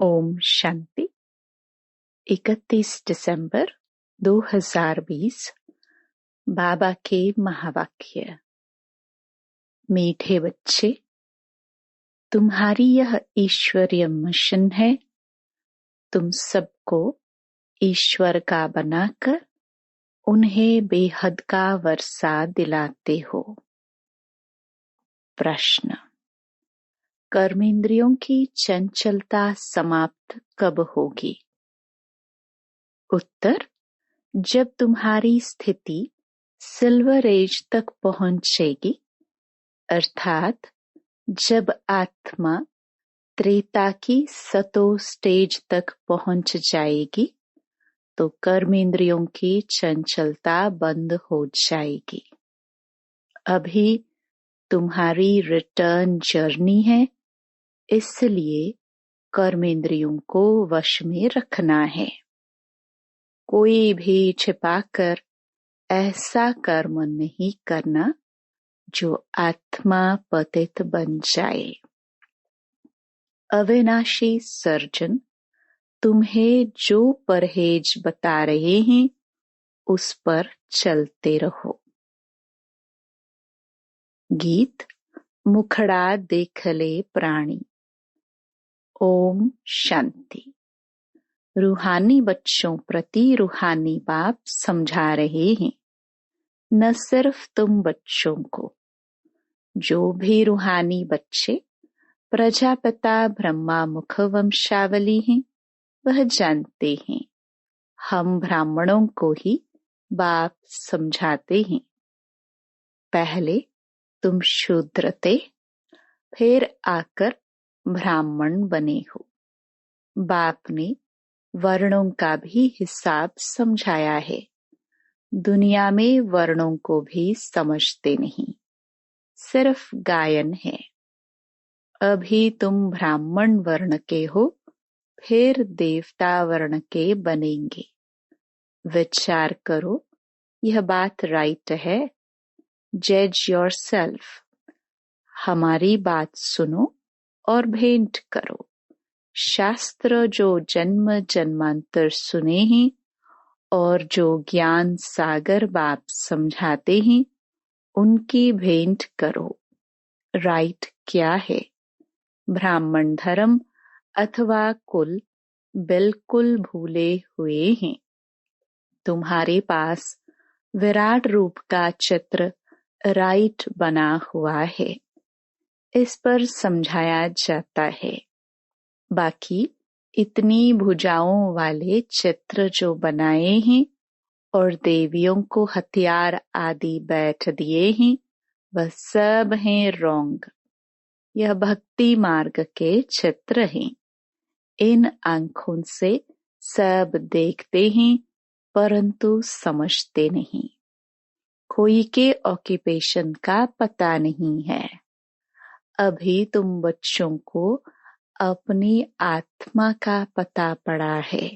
ओम शांति। 31 दिसंबर 2020। बाबा के महावाक्य। मीठे बच्चे, तुम्हारी यह ईश्वरीय मिशन है। तुम सबको ईश्वर का बनाकर उन्हें बेहद का वर्षा दिलाते हो। प्रश्न: कर्मेंद्रियों की चंचलता समाप्त कब होगी? उत्तर: जब तुम्हारी स्थिति सिल्वर एज तक पहुंचेगी, अर्थात जब आत्मा त्रेता की सतो स्टेज तक पहुंच जाएगी, तो कर्मेंद्रियों की चंचलता बंद हो जाएगी। अभी तुम्हारी रिटर्न जर्नी है, इसलिए कर्मेंद्रियों को वश में रखना है। कोई भी छिपाकर ऐसा कर्म नहीं करना जो आत्मा पतित बन जाए। अविनाशी सर्जन तुम्हें जो परहेज बता रहे हैं, उस पर चलते रहो। गीत मुखड़ा देख ले प्राणी। ओम शांति। रूहानी बच्चों प्रति रूहानी बाप समझा रहे हैं, न सिर्फ तुम बच्चों को, जो भी रूहानी बच्चे प्रजापिता ब्रह्मा मुख वंशावली हैं, वह जानते हैं हम ब्राह्मणों को ही बाप समझाते हैं। पहले तुम शूद्र थे, फिर आकर ब्राह्मण बने हो। बाप ने वर्णों का भी हिसाब समझाया है। दुनिया में वर्णों को भी समझते नहीं, सिर्फ गायन है। अभी तुम ब्राह्मण वर्ण के हो, फिर देवता वर्ण के बनेंगे। विचार करो, यह बात राइट है? जज योरसेल्फ। हमारी बात सुनो और भेंट करो। शास्त्र जो जन्म जन्मांतर सुने हैं और जो ज्ञान सागर बाप समझाते हैं, उनकी भेंट करो। राइट क्या है? ब्राह्मण धर्म अथवा कुल बिल्कुल भूले हुए हैं। तुम्हारे पास विराट रूप का चित्र राइट बना हुआ है, इस पर समझाया जाता है। बाकी इतनी भुजाओं वाले चित्र जो बनाए हैं और देवियों को हथियार आदि बैठ दिए हैं, वह सब हैं रॉन्ग। यह भक्ति मार्ग के चित्र हैं। इन आंखों से सब देखते हैं, परंतु समझते नहीं। कोई के ऑक्यूपेशन का पता नहीं है। अभी तुम बच्चों को अपनी आत्मा का पता पड़ा है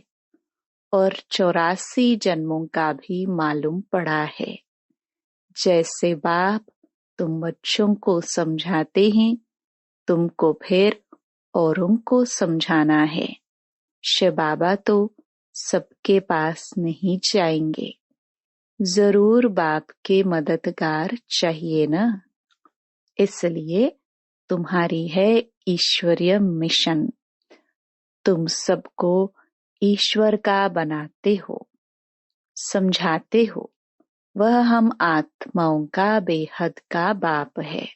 और 84 जन्मों का भी मालूम पड़ा है। जैसे बाप तुम बच्चों को समझाते हैं, तुमको फिर औरों को समझाना है। शिव बाबा तो सबके पास नहीं जाएंगे, जरूर बाप के मददगार चाहिए ना। इसलिए तुम्हारी है ईश्वरीय मिशन। तुम सबको ईश्वर का बनाते हो, समझाते हो। वह हम आत्माओं का बेहद का बाप है।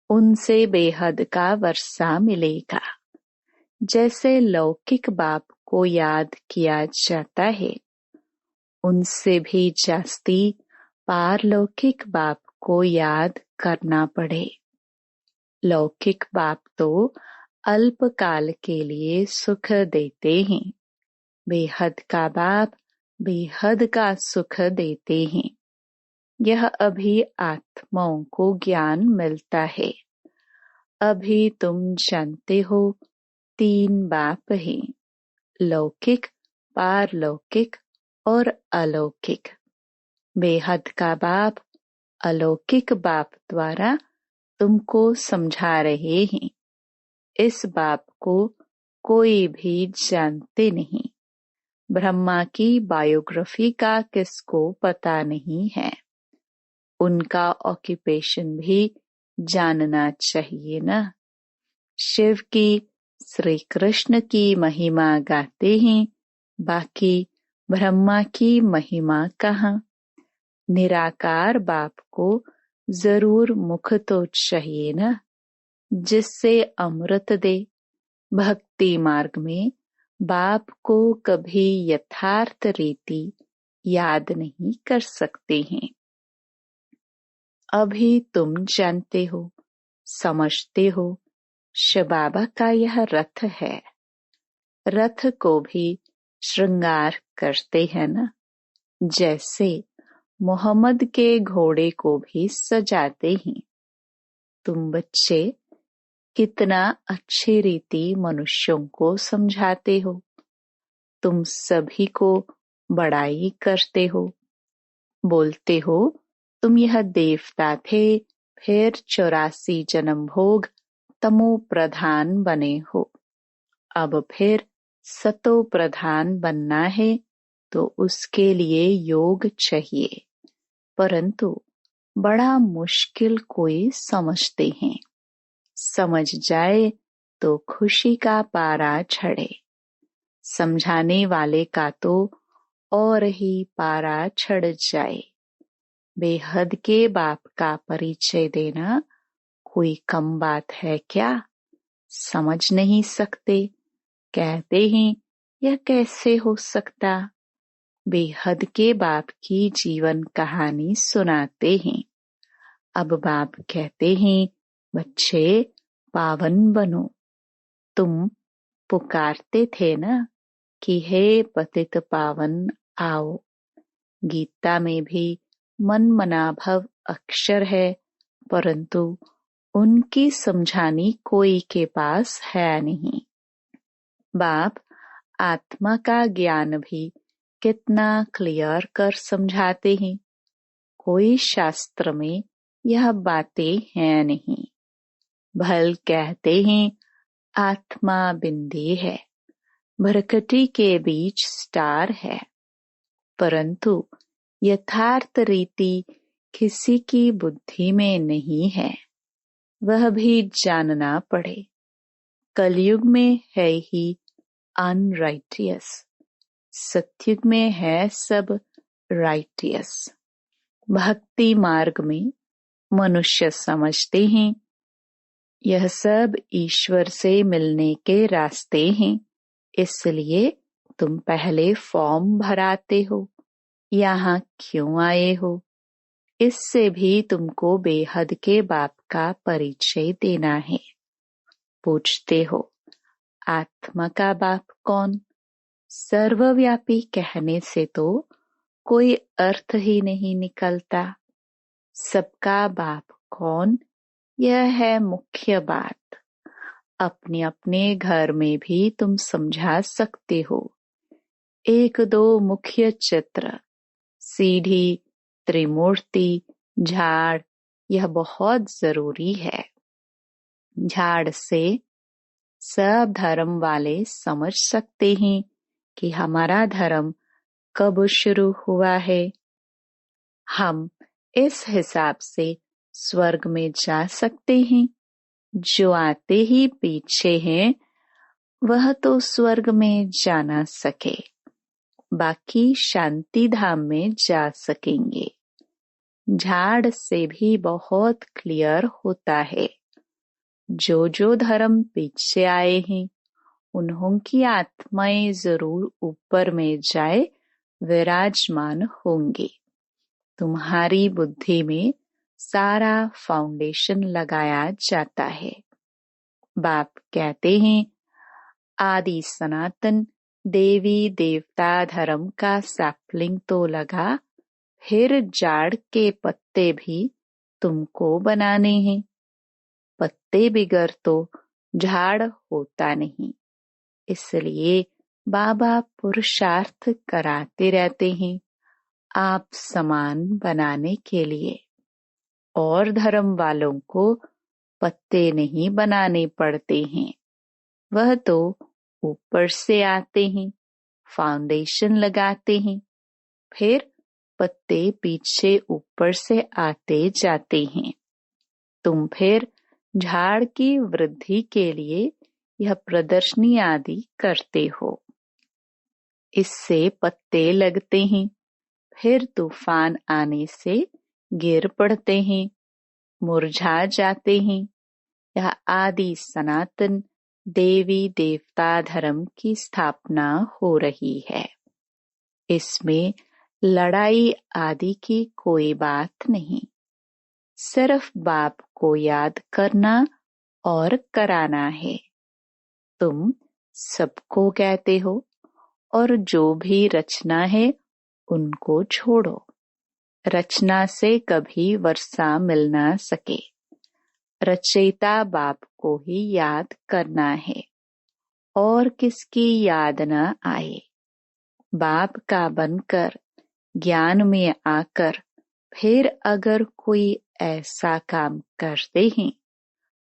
उनसे बेहद का वर्षा मिलेगा। जैसे लौकिक बाप को याद किया जाता है, उनसे भी जास्ती पारलौकिक बाप को याद करना पड़े। लौकिक बाप तो अल्पकाल के लिए सुख देते हैं। बेहद का बाप बेहद का सुख देते हैं। यह अभी आत्माओं को ज्ञान मिलता है। अभी तुम जानते हो 3 बाप हैं, लौकिक, पारलौकिक और अलौकिक। बेहद का बाप अलौकिक बाप द्वारा तुमको समझा रहे हैं। इस बाप को कोई भी जानते नहीं। ब्रह्मा की बायोग्राफी का किसको पता नहीं है। उनका ऑक्यूपेशन भी जानना चाहिए ना। शिव की, श्री कृष्ण की महिमा गाते हैं, बाकी ब्रह्मा की महिमा कहाँ। निराकार बाप को जरूर मुख तो चाहिए ना, जिससे अमृत दे। भक्ति मार्ग में बाप को कभी यथार्थ रीति याद नहीं कर सकते हैं। अभी तुम जानते हो, समझते हो, शिव बाबा का यह रथ है। रथ को भी श्रृंगार करते हैं ना, जैसे मोहम्मद के घोड़े को भी सजाते हैं। तुम बच्चे कितना अच्छी रीति मनुष्यों को समझाते हो। तुम सभी को बड़ाई करते हो, बोलते हो तुम यह देवता थे, फिर 84 जन्म भोग तमो प्रधान बने हो, अब फिर सतो प्रधान बनना है, तो उसके लिए योग चाहिए। परंतु बड़ा मुश्किल कोई समझते हैं। समझ जाए तो खुशी का पारा चढ़े। समझाने वाले का तो और ही पारा चढ़ जाए। बेहद के बाप का परिचय देना कोई कम बात है क्या? समझ नहीं सकते, कहते हैं यह कैसे हो सकता। बेहद के बाप की जीवन कहानी सुनाते हैं। अब बाप कहते हैं बच्चे पावन बनो। तुम पुकारते थे ना कि हे पतित पावन आओ। गीता में भी मन मनाभव अक्षर है, परंतु उनकी समझानी कोई के पास है नहीं। बाप आत्मा का ज्ञान भी कितना क्लियर कर समझाते हैं। कोई शास्त्र में यह बातें हैं नहीं। भल कहते हैं आत्मा बिंदी है, भ्रकटी के बीच स्टार है, परंतु यथार्थ रीति किसी की बुद्धि में नहीं है। वह भी जानना पड़े। कलयुग में है ही अनराइटियस, सतयुग में है सब राइटियस। भक्ति मार्ग में मनुष्य समझते हैं यह सब ईश्वर से मिलने के रास्ते हैं, इसलिए तुम पहले फॉर्म भराते हो। यहाँ क्यों आए हो? इससे भी तुमको बेहद के बाप का परिचय देना है। पूछते हो आत्मा का बाप कौन? सर्वव्यापी कहने से तो कोई अर्थ ही नहीं निकलता। सबका बाप कौन, यह है मुख्य बात। अपने अपने घर में भी तुम समझा सकते हो। एक दो मुख्य चित्र, सीढ़ी, त्रिमूर्ति, झाड़, यह बहुत जरूरी है। झाड़ से सब धर्म वाले समझ सकते हैं कि हमारा धर्म कब शुरू हुआ है। हम इस हिसाब से स्वर्ग में जा सकते हैं। जो आते ही पीछे हैं वह तो स्वर्ग में जा ना सके, बाकी शांति धाम में जा सकेंगे। झाड़ से भी बहुत क्लियर होता है। जो जो धर्म पीछे आए हैं उन्हों की आत्माएं जरूर ऊपर में जाए विराजमान होंगे। तुम्हारी बुद्धि में सारा फाउंडेशन लगाया जाता है। बाप कहते हैं आदि सनातन देवी देवता धर्म का सैपलिंग तो लगा, फिर झाड़ के पत्ते भी तुमको बनाने हैं। पत्ते बिगर तो झाड़ होता नहीं, इसलिए बाबा पुरुषार्थ कराते रहते हैं आप समान बनाने के लिए। और धर्म वालों को पत्ते नहीं बनाने पड़ते हैं, वह तो ऊपर से आते हैं, फाउंडेशन लगाते हैं, फिर पत्ते पीछे ऊपर से आते जाते हैं। तुम फिर झाड़ की वृद्धि के लिए यह प्रदर्शनी आदि करते हो। इससे पत्ते लगते हैं, फिर तूफान आने से गिर पड़ते हैं, मुरझा जाते हैं। यह आदि सनातन देवी देवता धर्म की स्थापना हो रही है। इसमें लड़ाई आदि की कोई बात नहीं, सिर्फ बाप को याद करना और कराना है। तुम सबको कहते हो और जो भी रचना है उनको छोड़ो। रचना से कभी वर्षा मिल ना सके। रचयिता बाप को ही याद करना है और किसकी याद न आए। बाप का बनकर ज्ञान में आकर फिर अगर कोई ऐसा काम करते हैं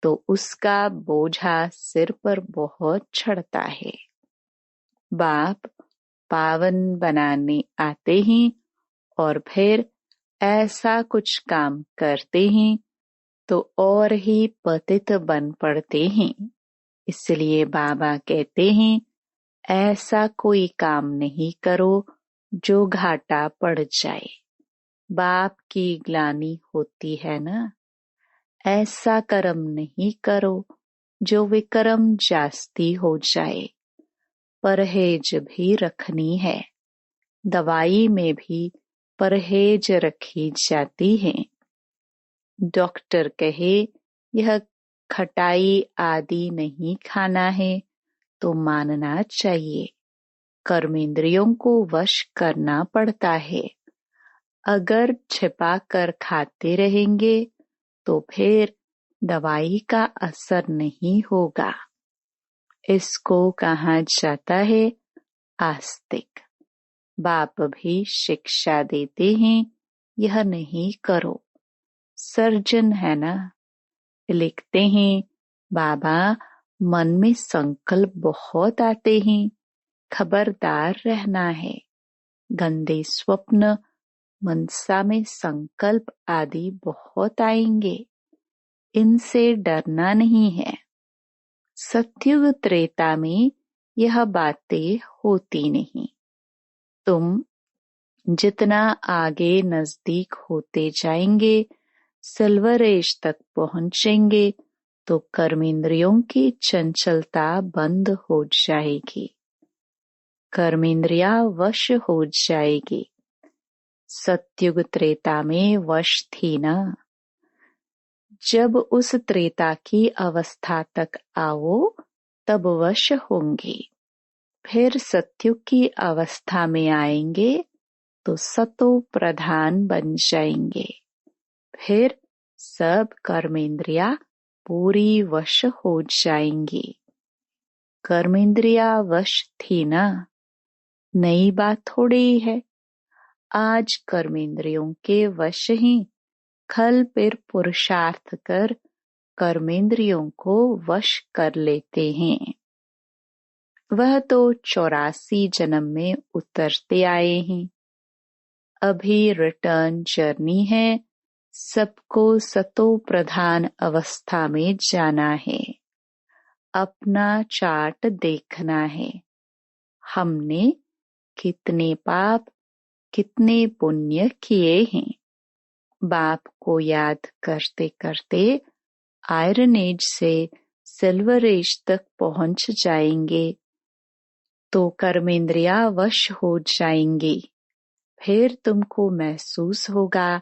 तो उसका बोझा सिर पर बहुत चढ़ता है। बाप पावन बनाने आते हैं और फिर ऐसा कुछ काम करते हैं तो और ही पतित बन पड़ते हैं। इसलिए बाबा कहते हैं, ऐसा कोई काम नहीं करो जो घाटा पड़ जाए। बाप की ग्लानि होती है ना। ऐसा कर्म नहीं करो जो विकर्म जास्ती हो जाए। परहेज भी रखनी है। दवाई में भी परहेज रखी जाती है। डॉक्टर कहे यह खटाई आदि नहीं खाना है तो मानना चाहिए। कर्मेंद्रियों को वश करना पड़ता है। अगर छिपा कर खाते रहेंगे तो फिर दवाई का असर नहीं होगा। इसको कहा जाता है आस्तिक। बाप भी शिक्षा देते हैं, यह नहीं करो। सर्जन है ना। लिखते हैं, बाबा मन में संकल्प बहुत आते हैं, खबरदार रहना है। गंदे स्वप्न, मनसा में संकल्प आदि बहुत आएंगे, इनसे डरना नहीं है। सत्युग त्रेता में यह बातें होती नहीं। तुम जितना आगे नजदीक होते जाएंगे, सिल्वर एज तक पहुंचेंगे तो कर्मेंद्रियों की चंचलता बंद हो जाएगी। कर्मेंद्रिया वश हो जाएगी। सत्युग त्रेता में वश थी ना। जब उस त्रेता की अवस्था तक आओ तब वश होंगी। फिर सत्युग की अवस्था में आएंगे तो सतो प्रधान बन जाएंगे। फिर सब कर्मेंद्रिया पूरी वश हो जाएंगी। कर्मेंद्रिया वश थी ना। नई बात थोड़ी है। आज कर्मेंद्रियों के वश ही खल फिर पुरुषार्थ कर कर्मेंद्रियों को वश कर लेते हैं। वह तो 84 जन्म में उतरते आए हैं। अभी रिटर्न जर्नी है। सबको सतो प्रधान अवस्था में जाना है। अपना चार्ट देखना है। हमने कितने पाप कितने पुण्य किए हैं। बाप को याद करते करते आयरन एज से सिल्वर एज तक पहुंच जाएंगे तो कर्मेंद्रिया वश हो जाएंगी। फिर तुमको महसूस होगा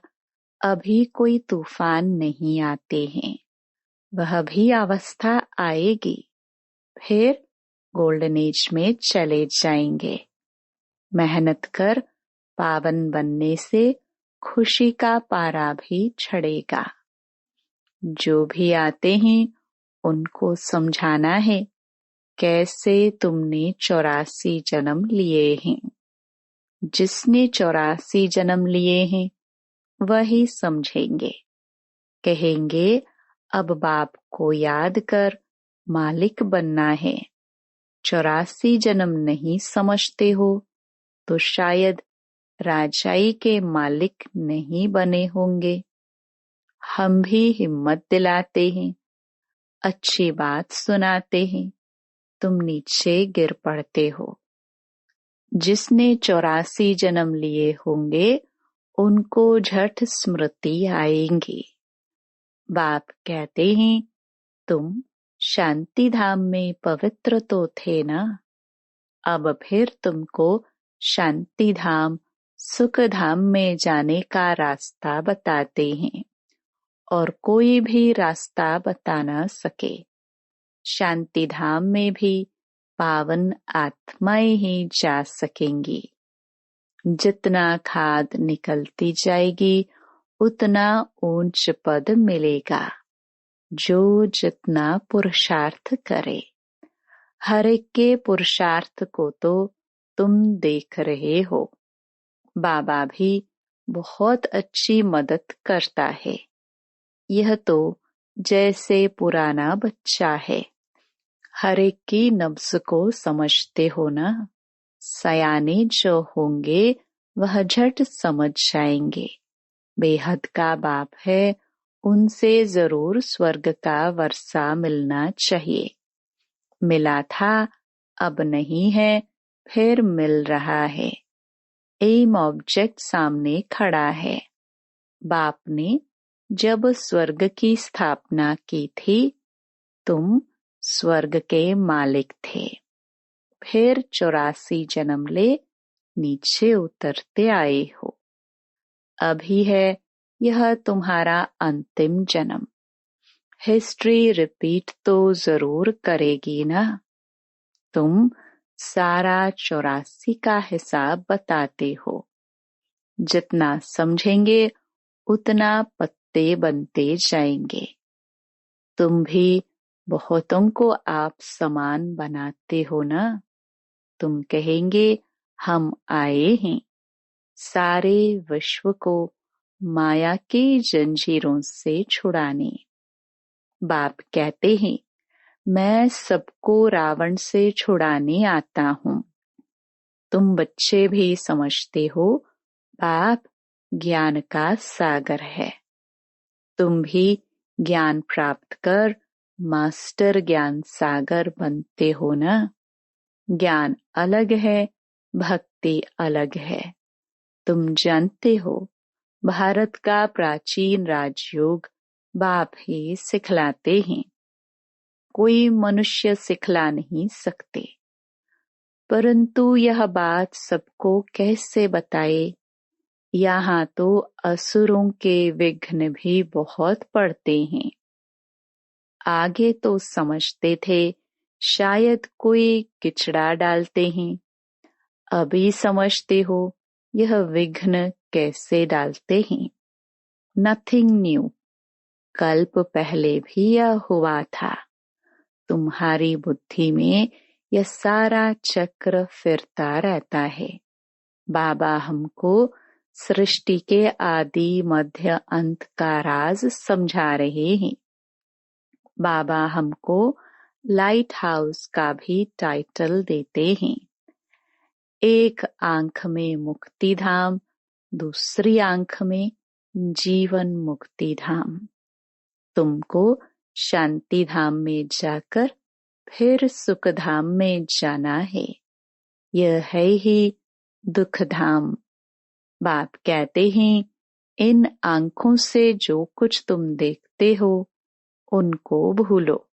अभी कोई तूफान नहीं आते हैं। वह भी अवस्था आएगी। फिर गोल्डन एज में चले जाएंगे। मेहनत कर पावन बनने से खुशी का पारा भी चढ़ेगा। जो भी आते हैं उनको समझाना है कैसे तुमने 84 जन्म लिए हैं। जिसने 84 जन्म लिए हैं वही समझेंगे। कहेंगे अब बाप को याद कर मालिक बनना है। 84 जन्म नहीं समझते हो तो शायद राजाई के मालिक नहीं बने होंगे। हम भी हिम्मत दिलाते हैं, अच्छी बात सुनाते हैं, तुम नीचे गिर पड़ते हो। जिसने 84 जन्म लिए होंगे उनको झट स्मृति आएंगी। बाप कहते हैं तुम शांति धाम में पवित्र तो थे ना, अब फिर तुमको शांति धाम सुख धाम में जाने का रास्ता बताते हैं और कोई भी रास्ता बता न सके। शांति धाम में भी पावन आत्माएं ही जा सकेंगी। जितना खाद निकलती जाएगी उतना ऊंच पद मिलेगा। जो जितना पुरुषार्थ करे, हर एक के पुरुषार्थ को तो तुम देख रहे हो। बाबा भी बहुत अच्छी मदद करता है। यह तो जैसे पुराना बच्चा है, हर एक की नब्ज को समझते हो ना। सयाने जो होंगे वह झट समझ जाएंगे। बेहद का बाप है, उनसे जरूर स्वर्ग का वर्षा मिलना चाहिए। मिला था, अब नहीं है, फिर मिल रहा है। एम ऑब्जेक्ट सामने खड़ा है। बाप ने जब स्वर्ग की स्थापना की थी, तुम स्वर्ग के मालिक थे। फिर 84 जन्म ले नीचे उतरते आए हो। अभी है यह तुम्हारा अंतिम जन्म। हिस्ट्री रिपीट तो जरूर करेगी ना। तुम सारा 84 का हिसाब बताते हो। जितना समझेंगे उतना पत्ते बनते जाएंगे। तुम भी बहुतों को आप समान बनाते हो ना। तुम कहेंगे हम आए हैं सारे विश्व को माया की जंजीरों से छुड़ाने। बाप कहते हैं मैं सबको रावण से छुड़ाने आता हूँ। तुम बच्चे भी समझते हो बाप ज्ञान का सागर है। तुम भी ज्ञान प्राप्त कर मास्टर ज्ञान सागर बनते हो ना। ज्ञान अलग है, भक्ति अलग है। तुम जानते हो भारत का प्राचीन राजयोग बाप ही सिखलाते हैं। कोई मनुष्य सिखला नहीं सकते। परंतु यह बात सबको कैसे बताए। यहाँ तो असुरों के विघ्न भी बहुत पड़ते हैं। आगे तो समझते थे शायद कोई किचड़ा डालते हैं। अभी समझते हो यह विघ्न कैसे डालते हैं। नथिंग न्यू, कल्प पहले भी यह हुआ था। तुम्हारी बुद्धि में यह सारा चक्र फिरता रहता है। बाबा हमको सृष्टि के आदि मध्य अंत का राज समझा रहे हैं। बाबा हमको लाइट हाउस का भी टाइटल देते हैं। एक आंख में मुक्ति धाम, दूसरी आंख में जीवन मुक्ति धाम। तुमको शांति धाम में जाकर फिर सुख धाम में जाना है। यह है ही दुख धाम। बाप कहते हैं इन आंखों से जो कुछ तुम देखते हो उनको भूलो।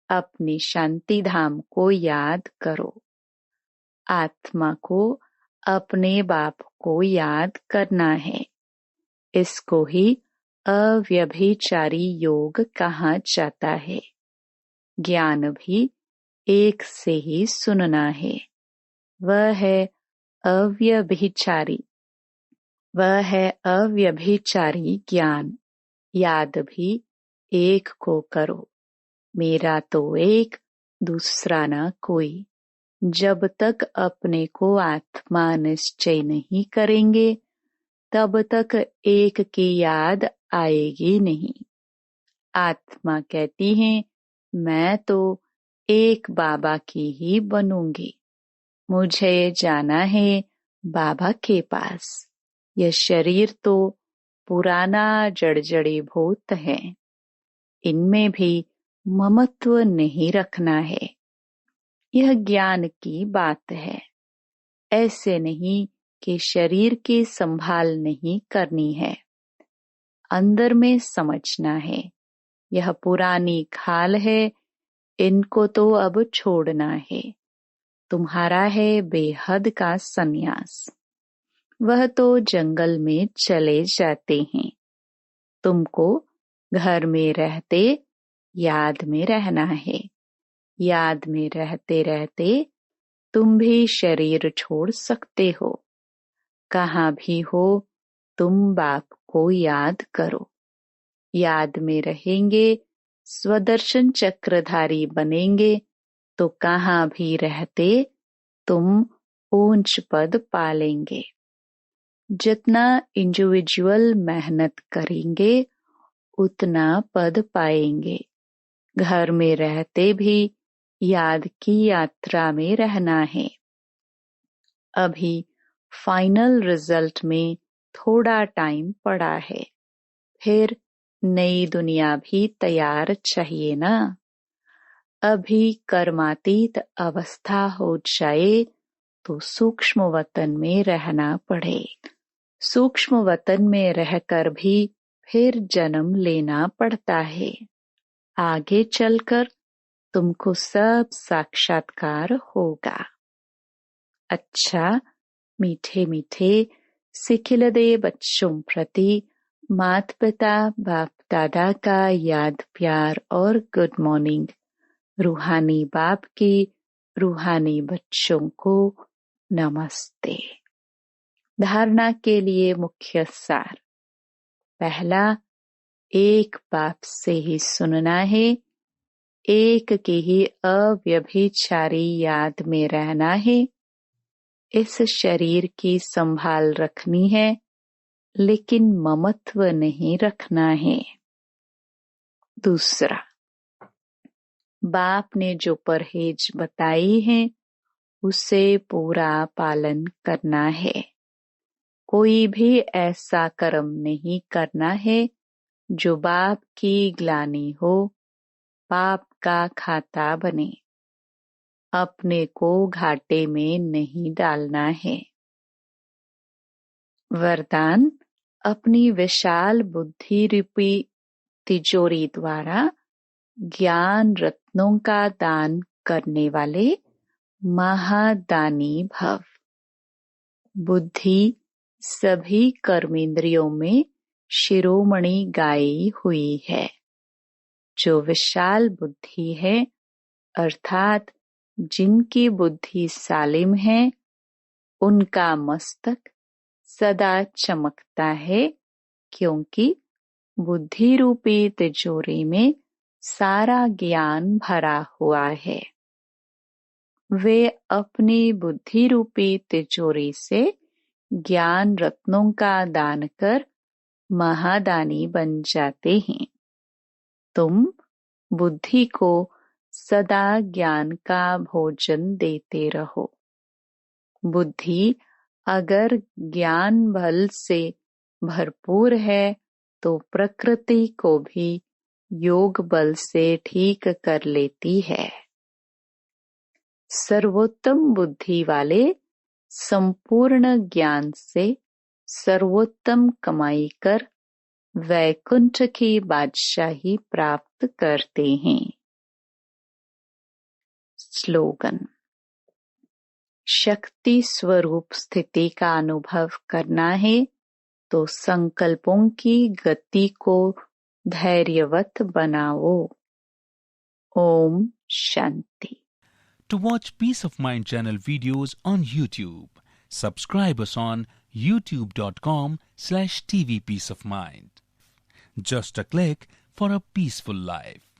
अपनी शांति धाम को याद करो। आत्मा को अपने बाप को याद करना है। इसको ही अव्यभिचारी योग कहा जाता है। ज्ञान भी एक से ही सुनना है। वह है अव्यभिचारी। वह है अव्यभिचारी ज्ञान। याद भी एक को करो। मेरा तो एक, दूसरा न कोई। जब तक अपने को आत्मा निश्चय नहीं करेंगे तब तक एक की याद आएगी नहीं। आत्मा कहती है मैं तो एक बाबा की ही बनूंगी। मुझे जाना है बाबा के पास। यह शरीर तो पुराना जड़जड़ी भूत है, इनमें भी ममत्व नहीं रखना है। यह ज्ञान की बात है। ऐसे नहीं कि शरीर की संभाल नहीं करनी है, अंदर में समझना है। यह पुरानी खाल है, इनको तो अब छोड़ना है। तुम्हारा है बेहद का सन्यास। वह तो जंगल में चले जाते हैं। तुमको घर में रहते याद में रहना है। याद में रहते रहते तुम भी शरीर छोड़ सकते हो। कहाँ भी हो तुम बाप को याद करो। याद में रहेंगे, स्वदर्शन चक्रधारी बनेंगे तो कहाँ भी रहते तुम ऊंच पद पालेंगे। जितना इंडिविजुअल मेहनत करेंगे उतना पद पाएंगे। घर में रहते भी याद की यात्रा में रहना है। अभी फाइनल रिजल्ट में थोड़ा टाइम पड़ा है, फिर नई दुनिया भी तैयार चाहिए ना। अभी कर्मातीत अवस्था हो जाए तो सूक्ष्म वतन में रहना पड़े। सूक्ष्म वतन में रहकर भी फिर जन्म लेना पड़ता है। आगे चलकर तुमको सब साक्षात्कार होगा। अच्छा, मीठे मीठे सिखिलदे बच्चों प्रति माता पिता बाप दादा का याद प्यार और गुड मॉर्निंग। रूहानी बाप की रूहानी बच्चों को नमस्ते। धारणा के लिए मुख्य सार। पहला, एक बाप से ही सुनना है। एक की ही अव्यभिचारी याद में रहना है। इस शरीर की संभाल रखनी है, लेकिन ममत्व नहीं रखना है। दूसरा, बाप ने जो परहेज बताई है उसे पूरा पालन करना है। कोई भी ऐसा कर्म नहीं करना है जो बाप की ग्लानि हो, पाप का खाता बने। अपने को घाटे में नहीं डालना है। वरदान, अपनी विशाल बुद्धि रूपी तिजोरी द्वारा ज्ञान रत्नों का दान करने वाले महादानी भव। बुद्धि सभी कर्मेंद्रियों में शिरोमणि गाई हुई है। जो विशाल बुद्धि है, अर्थात जिनकी बुद्धि सालिम है, उनका मस्तक सदा चमकता है, क्योंकि बुद्धि रूपी तिजोरी में सारा ज्ञान भरा हुआ है। वे अपनी बुद्धि रूपी तिजोरी से ज्ञान रत्नों का दान कर महादानी बन जाते हैं। तुम बुद्धि को सदा ज्ञान का भोजन देते रहो। बुद्धि अगर ज्ञान बल से भरपूर है तो प्रकृति को भी योग बल से ठीक कर लेती है। सर्वोत्तम बुद्धि वाले संपूर्ण ज्ञान से सर्वोत्तम कमाई कर वैकुंठ की बादशाही प्राप्त करते हैं। स्लोगन। शक्ति स्वरूप स्थिति का अनुभव करना है तो संकल्पों की गति को धैर्यवत बनाओ। Om Shanti. To watch Peace of Mind channel videos on YouTube, subscribe us on youtube.com/tvpeaceofmind. Just a click for a peaceful life.